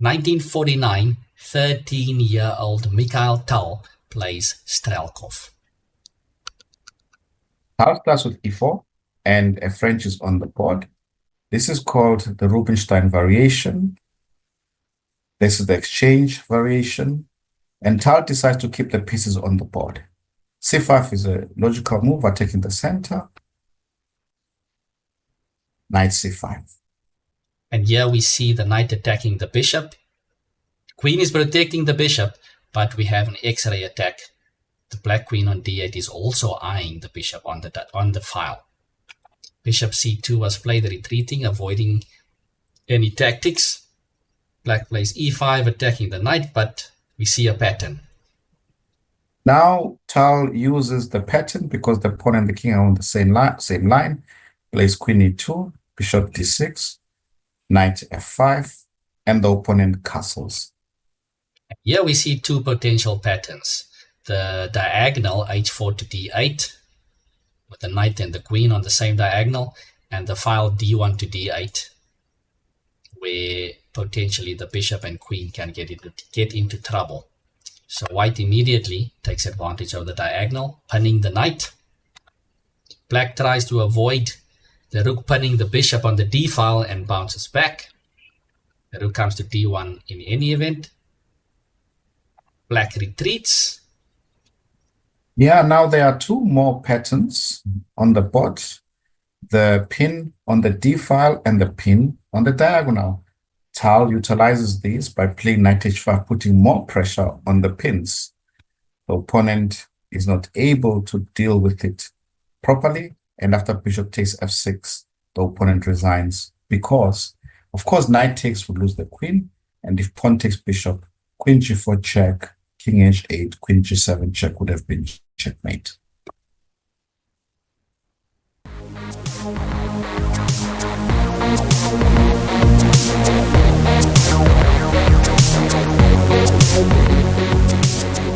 1949, 13-year-old Mikhail Tal plays Strelkov. Tal starts with e4, and a French is on the board. This is called the Rubinstein variation. This is the exchange variation. And Tal decides to keep the pieces on the board. C5 is a logical move, attacking the center. Knight c5. And here we see the knight attacking the bishop. Queen is protecting the bishop, but we have an X-ray attack. The black queen on d8 is also eyeing the bishop on the file. Bishop c2 was played, retreating, avoiding any tactics. Black plays e5, attacking the knight, but we see a pattern. Now Tal uses the pattern because the pawn and the king are on the same line. Plays queen e2, bishop d6, knight f5, and the opponent castles. Here we see two potential patterns. The diagonal h4 to d8, with the knight and the queen on the same diagonal, and the file d1 to d8, where potentially the bishop and queen can get into trouble. So white immediately takes advantage of the diagonal, punning the knight. Black tries to avoid the rook punning the bishop on the d file and bounces back. The rook comes to d1 in any event. Black retreats. Yeah, now there are two more patterns on the board. The pin on the d file and the pin on the diagonal. Tal utilizes these by playing knight h5, putting more pressure on the pins. The opponent is not able to deal with it properly, and after bishop takes f6, the opponent resigns because, of course, knight takes would lose the queen, and if pawn takes bishop, queen g4 check, king h8, queen g7 check would have been checkmate.